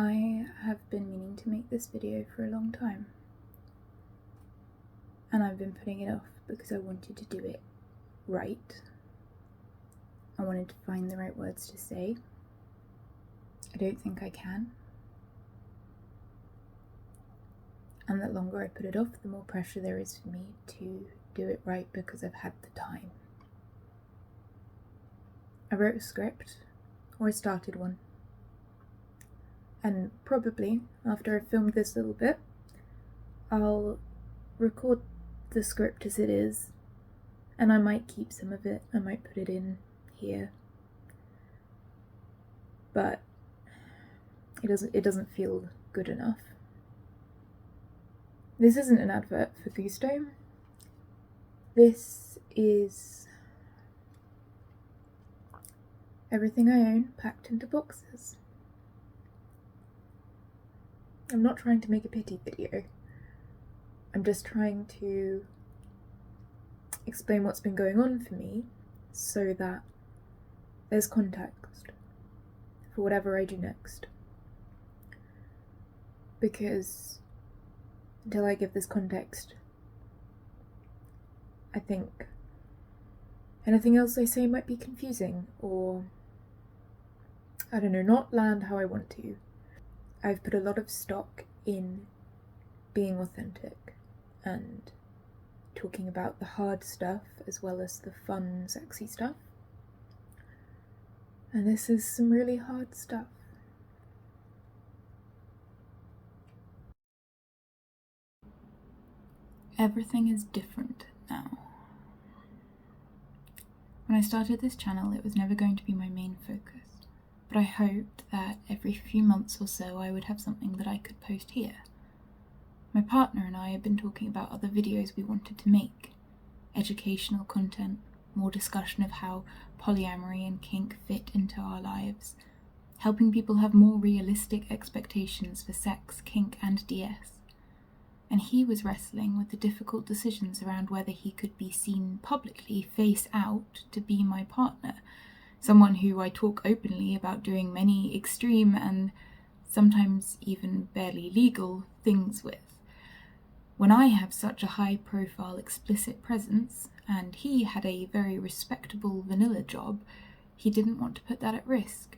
I have been meaning to make this video for a long time, and I've been putting it off because I wanted to do it right. I wanted to find the right words to say. I don't think I can. And the longer I put it off, the more pressure there is for me to do it right because I've had the time. I wrote a script, or I started one. And probably, after I've filmed this little bit, I'll record the script as it is, and I might keep some of it, I might put it in here. But it doesn't feel good enough. This isn't an advert for Gusto. This is everything I own packed into boxes. I'm not trying to make a pity video. I'm just trying to explain what's been going on for me so that there's context for whatever I do next. Because until I give this context, I think anything else I say might be confusing or, I don't know, not land how I want to. I've put a lot of stock in being authentic and talking about the hard stuff as well as the fun, sexy stuff. And this is some really hard stuff. Everything is different now. When I started this channel, it was never going to be my main focus, but I hoped that every few months or so I would have something that I could post here. My partner and I had been talking about other videos we wanted to make, educational content, more discussion of how polyamory and kink fit into our lives, helping people have more realistic expectations for sex, kink and DS. And he was wrestling with the difficult decisions around whether he could be seen publicly, face out, to be my partner, someone who I talk openly about doing many extreme and sometimes even barely legal things with. When I have such a high-profile explicit presence, and he had a very respectable vanilla job, he didn't want to put that at risk.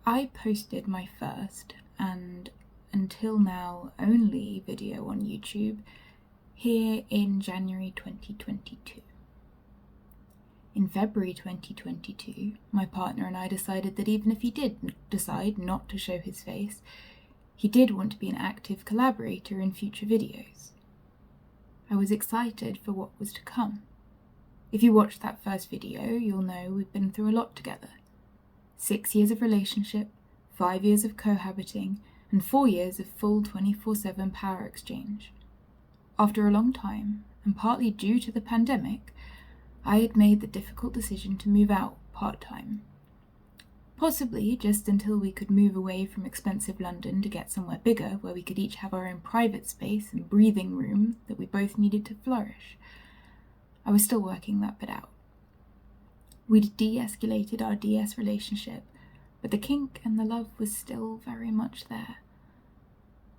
I posted my first, and until now only, video on YouTube here in January 2022. In February 2022, my partner and I decided that even if he did decide not to show his face, he did want to be an active collaborator in future videos. I was excited for what was to come. If you watched that first video, you'll know we've been through a lot together. 6 years of relationship, 5 years of cohabiting, and 4 years of full 24/7 power exchange. After a long time, and partly due to the pandemic, I had made the difficult decision to move out part-time. Possibly just until we could move away from expensive London to get somewhere bigger where we could each have our own private space and breathing room that we both needed to flourish. I was still working that bit out. We'd de-escalated our DS relationship, but the kink and the love was still very much there.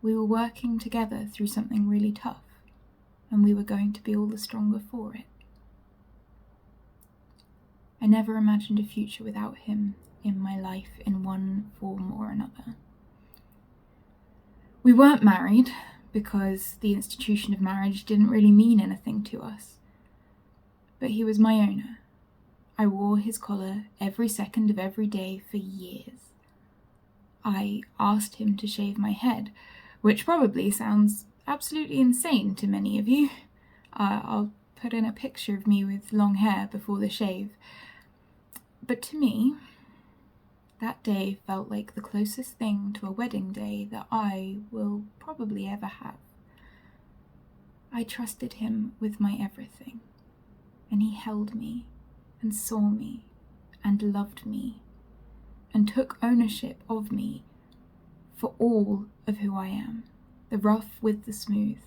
We were working together through something really tough, and we were going to be all the stronger for it. I never imagined a future without him in my life in one form or another. We weren't married because the institution of marriage didn't really mean anything to us, but he was my owner. I wore his collar every second of every day for years. I asked him to shave my head, which probably sounds absolutely insane to many of you. I'll put in a picture of me with long hair before the shave. But to me, that day felt like the closest thing to a wedding day that I will probably ever have. I trusted him with my everything, and he held me and saw me and loved me and took ownership of me for all of who I am, the rough with the smooth.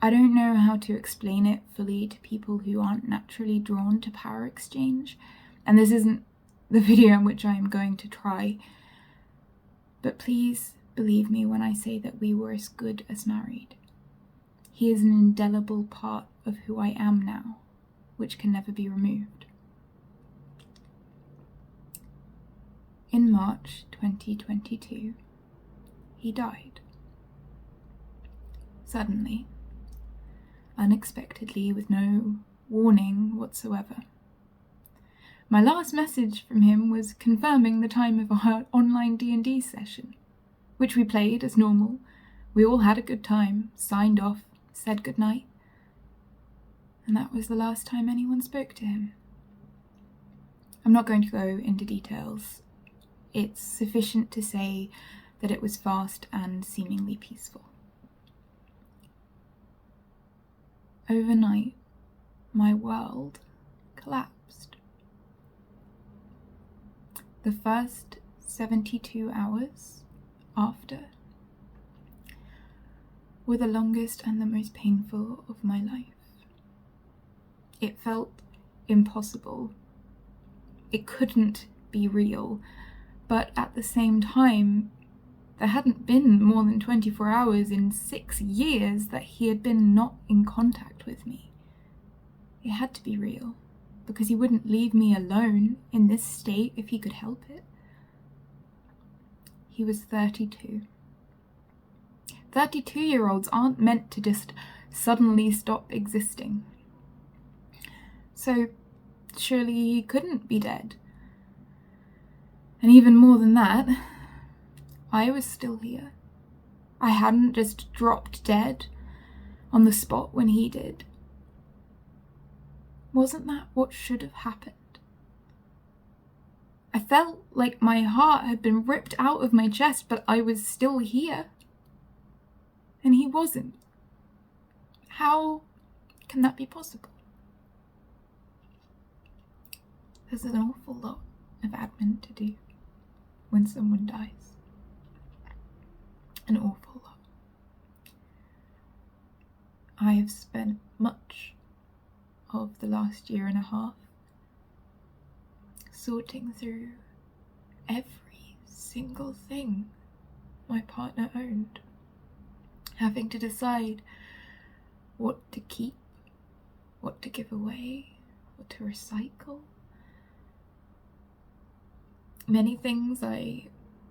I don't know how to explain it fully to people who aren't naturally drawn to power exchange, and this isn't the video in which I am going to try, but please believe me when I say that we were as good as married. He is an indelible part of who I am now, which can never be removed. In March 2022, he died. Suddenly, unexpectedly, with no warning whatsoever. My last message from him was confirming the time of our online D&D session, which we played as normal. We all had a good time, signed off, said goodnight, and that was the last time anyone spoke to him. I'm not going to go into details. It's sufficient to say that it was fast and seemingly peaceful. Overnight, my world collapsed. The first 72 hours after were the longest and the most painful of my life. It felt impossible. It couldn't be real, but at the same time, there hadn't been more than 24 hours in 6 years that he had been not in contact with me. It had to be real, because he wouldn't leave me alone in this state if he could help it. He was 32. 32-year-olds aren't meant to just suddenly stop existing. So surely he couldn't be dead. And even more than that, I was still here. I hadn't just dropped dead on the spot when he did. Wasn't that what should have happened? I felt like my heart had been ripped out of my chest, but I was still here. And he wasn't. How can that be possible? There's an awful lot of admin to do when someone dies. An awful lot. I have spent much of the last year and a half sorting through every single thing my partner owned, having to decide what to keep, what to give away, what to recycle. Many things I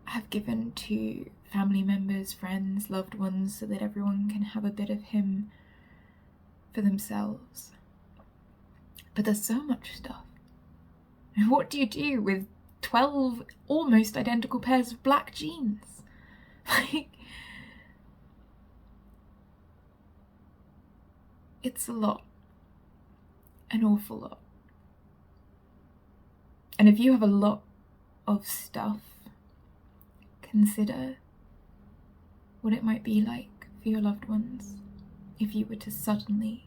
have given to family members, friends, loved ones, so that everyone can have a bit of him for themselves. But there's so much stuff. And what do you do with 12 almost identical pairs of black jeans? Like, it's a lot. An awful lot. And if you have a lot of stuff, consider what it might be like for your loved ones if you were to suddenly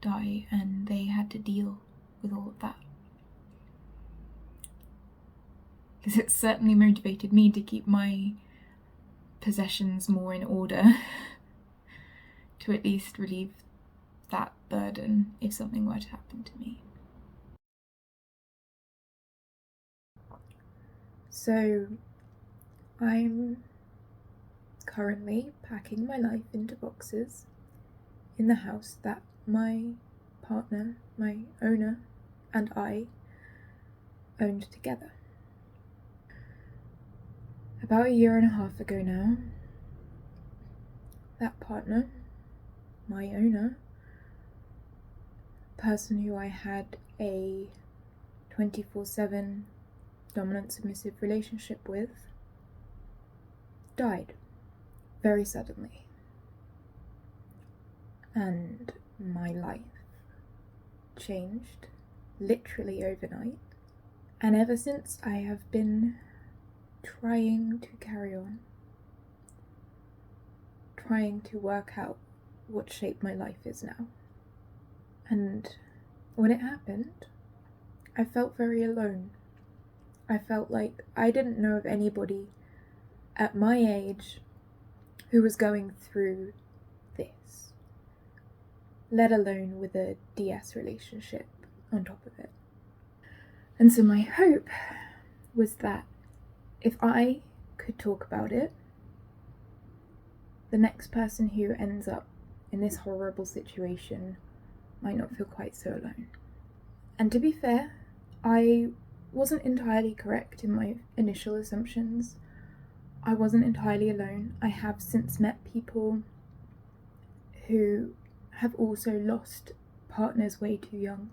die and they had to deal with all of that. Because it certainly motivated me to keep my possessions more in order to at least relieve that burden if something were to happen to me. So I'm currently packing my life into boxes in the house that my partner, my owner, and I owned together. About 1.5 years ago now, that partner, my owner, person who I had a 24/7 dominant submissive relationship with, died very suddenly. And my life changed literally overnight. And ever since, I have been trying to carry on, trying to work out what shape my life is now. And when it happened, I felt very alone. I felt like I didn't know of anybody at my age who was going through this, let alone with a DS relationship on top of it. And so my hope was that if I could talk about it, the next person who ends up in this horrible situation might not feel quite so alone. And to be fair, I wasn't entirely correct in my initial assumptions. I wasn't entirely alone. I have since met people who have also lost partners way too young.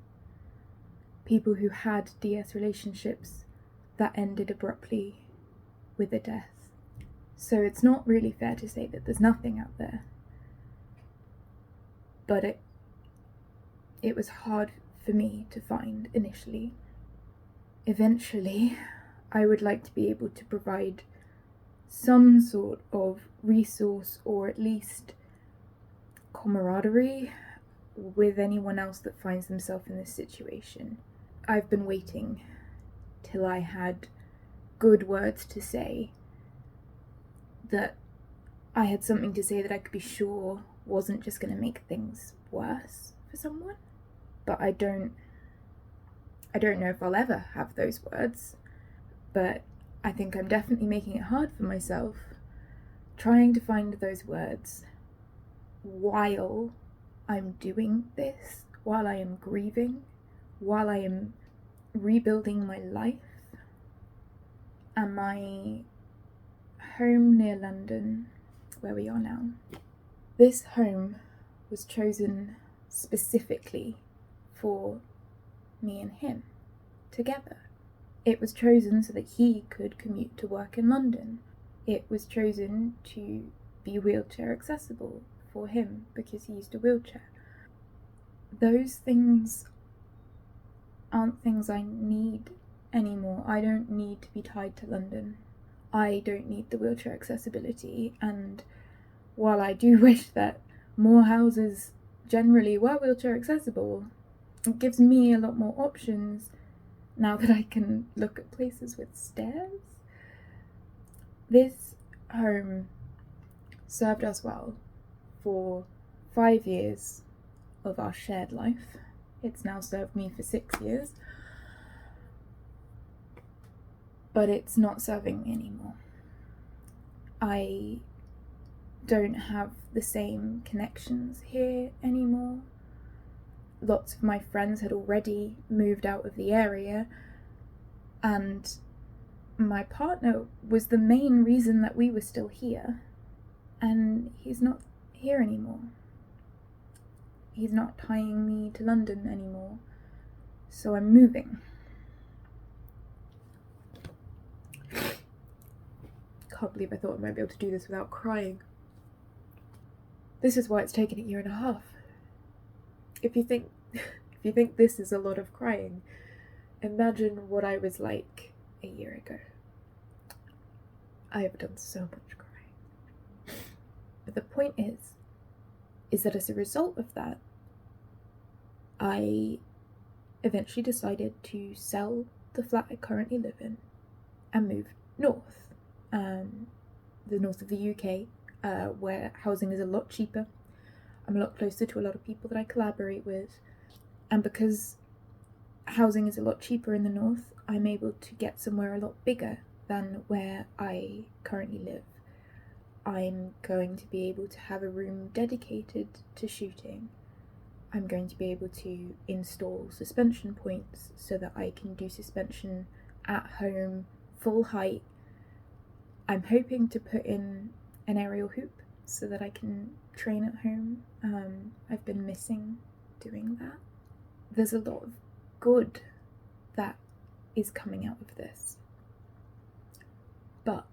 People who had DS relationships that ended abruptly with a death. So it's not really fair to say that there's nothing out there. But it was hard for me to find initially. Eventually, I would like to be able to provide some sort of resource or at least camaraderie with anyone else that finds themselves in this situation. I've been waiting till I had good words to say, that I had something to say that I could be sure wasn't just going to make things worse for someone. But I don't know if I'll ever have those words, but I think I'm definitely making it hard for myself, trying to find those words while I'm doing this, while I am grieving, while I am rebuilding my life. And my home near London, where we are now, this home was chosen specifically for me and him together. It was chosen so that he could commute to work in London. It was chosen to be wheelchair accessible for him because he used a wheelchair. Those things aren't things I need anymore. I don't need to be tied to London. I don't need the wheelchair accessibility, and while I do wish that more houses generally were wheelchair accessible, it gives me a lot more options now that I can look at places with stairs. This home served us well for 5 years of our shared life. It's now served me for 6 years. But it's not serving me anymore. I don't have the same connections here anymore. Lots of my friends had already moved out of the area, and my partner was the main reason that we were still here, and he's not here anymore. He's not tying me to London anymore, so I'm moving. Can't believe I thought I might be able to do this without crying. This is why it's taken a 1.5 years. If you think this is a lot of crying, imagine what I was like a year ago. I have done so much crying. But the point is that as a result of that, I eventually decided to sell the flat I currently live in and move north. The north of the UK, where housing is a lot cheaper. I'm a lot closer to a lot of people that I collaborate with, and because housing is a lot cheaper in the north, I'm able to get somewhere a lot bigger than where I currently live. I'm going to be able to have a room dedicated to shooting. I'm going to be able to install suspension points so that I can do suspension at home, full height. I'm hoping to put in an aerial hoop so that I can train at home. I've been missing doing that. There's a lot of good that is coming out of this, but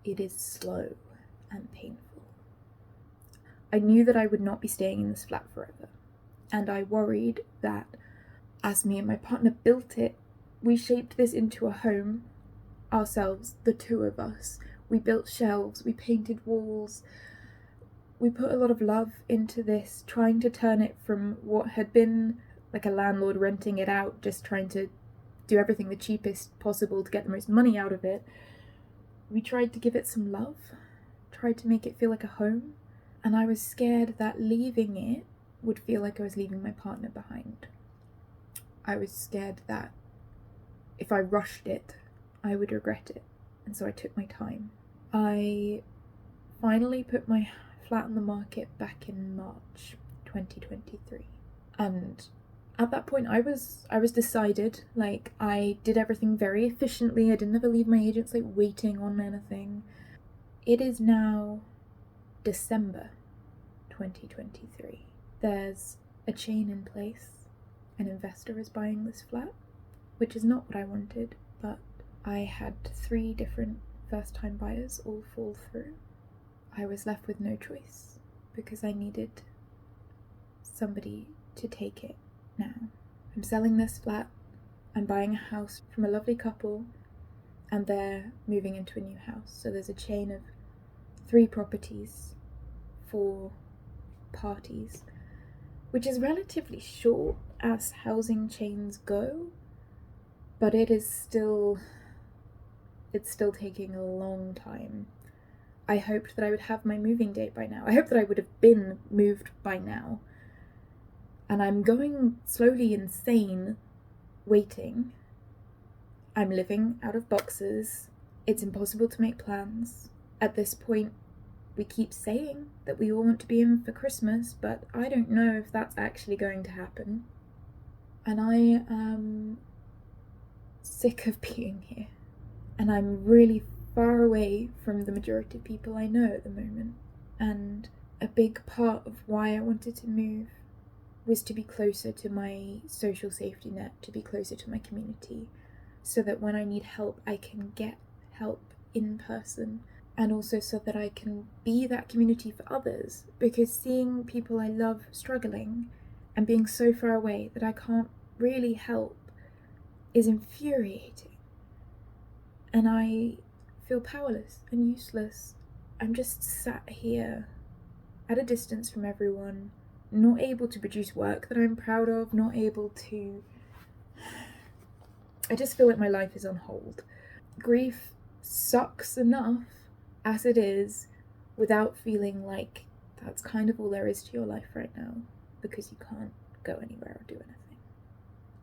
it is slow and painful. I knew that I would not be staying in this flat forever, and I worried that as me and my partner built it, we shaped this into a home ourselves, the two of us. We built shelves, we painted walls, we put a lot of love into this, trying to turn it from what had been like a landlord renting it out, just trying to do everything the cheapest possible to get the most money out of it. We tried to give it some love, tried to make it feel like a home, and I was scared that leaving it would feel like I was leaving my partner behind. I was scared that if I rushed it, I would regret it. And so I took my time. I finally put my flat on the market back in March 2023. And at that point I was decided. Like, I did everything very efficiently. I didn't ever leave my agents like waiting on anything. It is now December 2023. There's a chain in place. An investor is buying this flat, which is not what I wanted, but I had 3 different first-time buyers all fall through. I was left with no choice because I needed somebody to take it now. I'm selling this flat, I'm buying a house from a lovely couple, and they're moving into a new house. So there's a chain of 3 properties, 4 parties, which is relatively short as housing chains go, but it's still taking a long time. I hoped that I would have my moving date by now. I hoped that I would have been moved by now. And I'm going slowly insane waiting. I'm living out of boxes. It's impossible to make plans. At this point, we keep saying that we all want to be in for Christmas, but I don't know if that's actually going to happen. And I am sick of being here. And I'm really far away from the majority of people I know at the moment. And a big part of why I wanted to move was to be closer to my social safety net, to be closer to my community, so that when I need help, I can get help in person, and also so that I can be that community for others, because seeing people I love struggling and being so far away that I can't really help is infuriating. And I feel powerless and useless. I'm just sat here at a distance from everyone, not able to produce work that I'm proud of, not able to... I just feel like my life is on hold. Grief sucks enough as it is without feeling like that's kind of all there is to your life right now, because you can't go anywhere or do anything.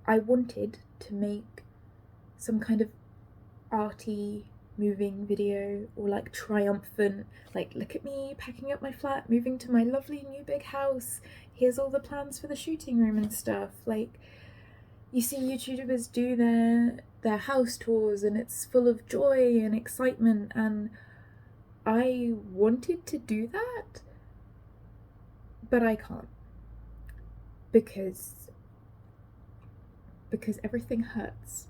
I wanted to make some kind of arty moving video, or like triumphant, like, look at me packing up my flat, moving to my lovely new big house, here's all the plans for the shooting room and stuff. Like, you see YouTubers do their house tours and it's full of joy and excitement, and I wanted to do that, but I can't, because everything hurts.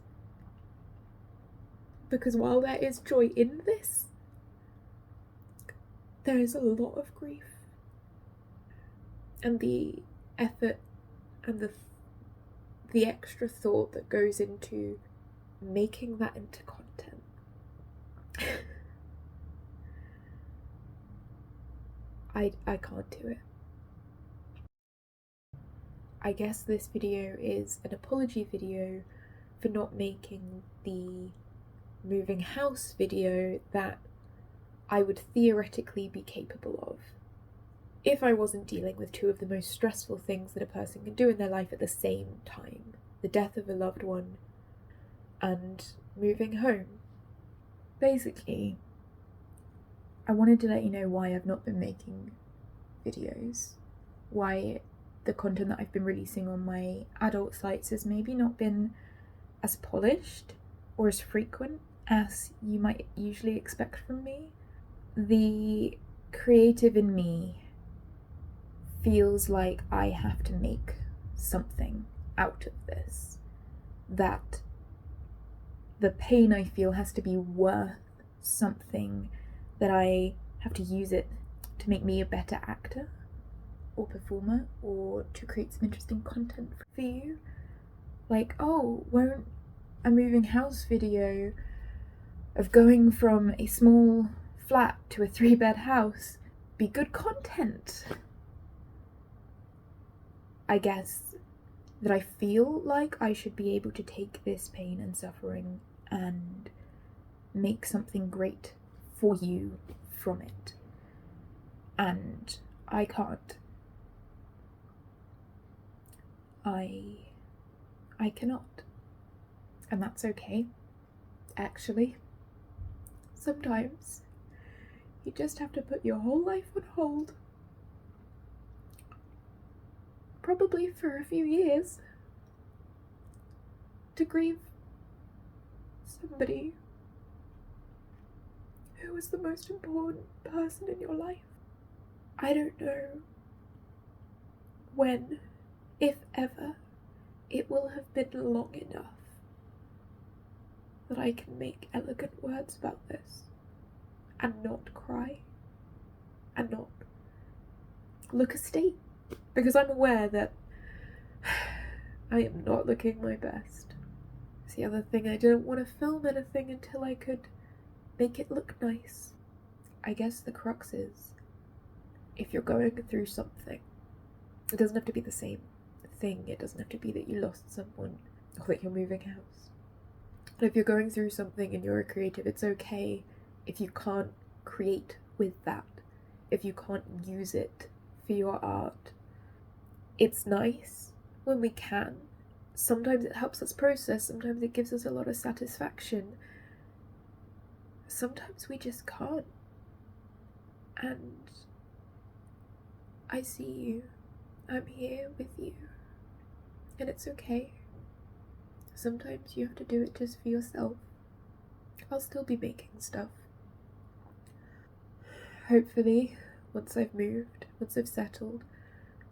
Because while there is joy in this, there is a lot of grief. And the effort and the extra thought that goes into making that into content. I can't do it. I guess this video is an apology video for not making the moving house video that I would theoretically be capable of if I wasn't dealing with 2 of the most stressful things that a person can do in their life at the same time: the death of a loved one and moving home. Basically, I wanted to let you know why I've not been making videos, why the content that I've been releasing on my adult sites has maybe not been as polished or as frequent as you might usually expect from me. The creative in me feels like I have to make something out of this, that the pain I feel has to be worth something, that I have to use it to make me a better actor or performer, or to create some interesting content for you. Like, oh, won't a moving house video of going from a small flat to a 3-bed house be good content? I guess that I feel like I should be able to take this pain and suffering and make something great for you from it. And I can't. I cannot. And that's okay. Actually, sometimes you just have to put your whole life on hold. Probably for a few years. To grieve somebody who was the most important person in your life. I don't know when, if ever, it will have been long enough that I can make elegant words about this and not cry and not look a state, because I'm aware that I am not looking my best. It's the other thing, I didn't want to film anything until I could make it look nice. I guess the crux is, if you're going through something, it doesn't have to be the same thing. It doesn't have to be that you lost someone or that you're moving house. But if you're going through something and you're a creative, it's okay if you can't create with that, if you can't use it for your art. It's nice when we can. Sometimes it helps us process, sometimes it gives us a lot of satisfaction. Sometimes we just can't. And I see you. I'm here with you. And it's okay. Sometimes you have to do it just for yourself. I'll still be making stuff. Hopefully, once I've moved, once I've settled,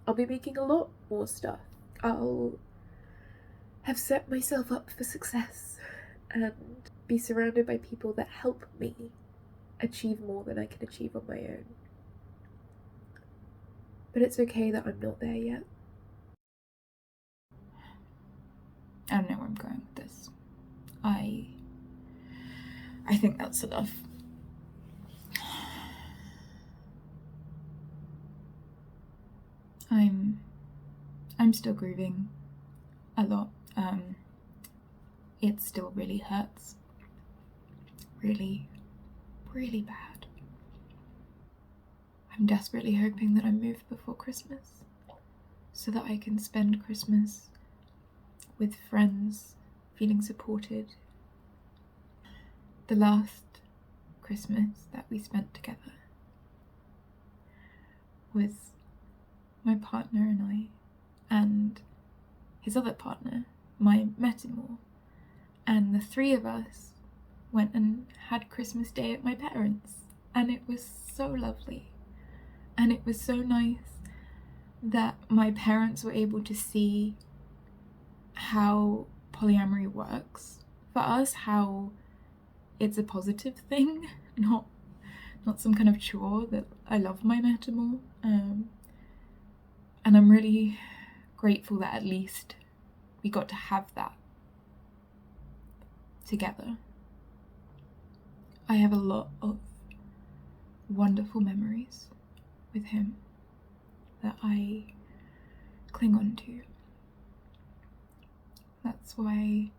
I'll be making a lot more stuff. I'll have set myself up for success and be surrounded by people that help me achieve more than I can achieve on my own. But it's okay that I'm not there yet. I don't know where I'm going with this. I think that's enough. I'm still grieving a lot. It still really hurts. Really, really bad. I'm desperately hoping that I move before Christmas so that I can spend Christmas with friends, feeling supported. The last Christmas that we spent together was my partner and I, and his other partner, my metamor, and the three of us went and had Christmas Day at my parents', and it was so lovely, and it was so nice that my parents were able to see how polyamory works for us, how it's a positive thing, not some kind of chore, that I love my metamor, and I'm really grateful that at least we got to have that together. I have a lot of wonderful memories with him that I cling on to. That's why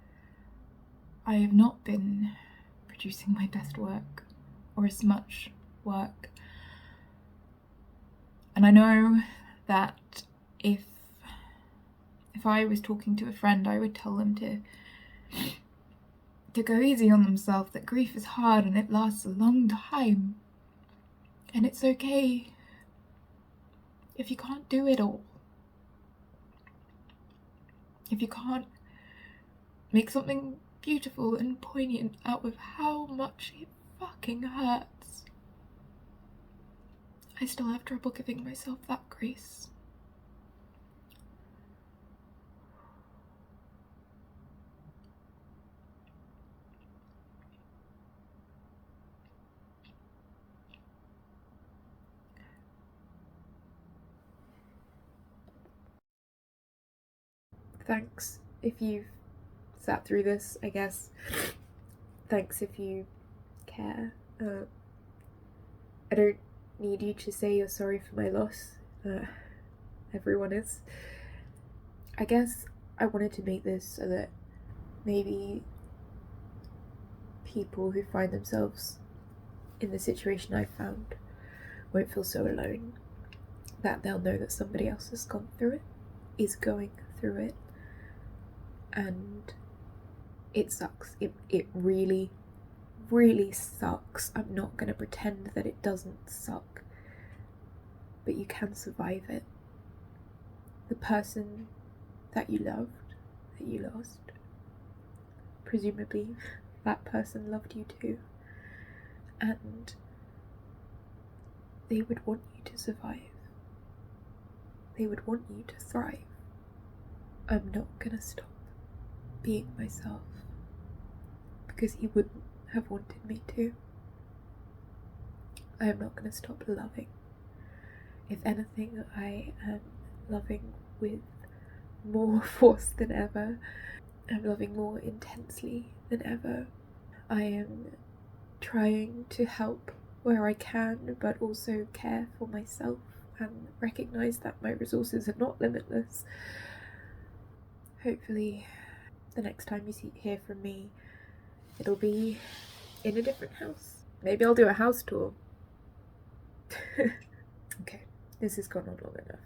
I have not been producing my best work, or as much work. And I know that if I was talking to a friend, I would tell them to go easy on themselves, that grief is hard and it lasts a long time. And it's okay if you can't do it all. If you can't make something beautiful and poignant out of how much it fucking hurts. I still have trouble giving myself that grace. Thanks if you've sat through this, I guess. Thanks if you care. I don't need you to say you're sorry for my loss. Everyone is. I guess I wanted to make this so that maybe people who find themselves in the situation I found won't feel so alone. That they'll know that somebody else has gone through it, is going through it, and it sucks. It really, really sucks. I'm not going to pretend that it doesn't suck. But you can survive it. The person that you loved, that you lost, presumably that person loved you too. And they would want you to survive. They would want you to thrive. I'm not gonna stop being myself because he wouldn't have wanted me to. I am not gonna stop loving. If anything, I am loving with more force than ever. I'm loving more intensely than ever. I am trying to help where I can, but also care for myself and recognise that my resources are not limitless. Hopefully, the next time you hear from me, it'll be in a different house. Maybe I'll do a house tour. Okay, this has gone on long enough.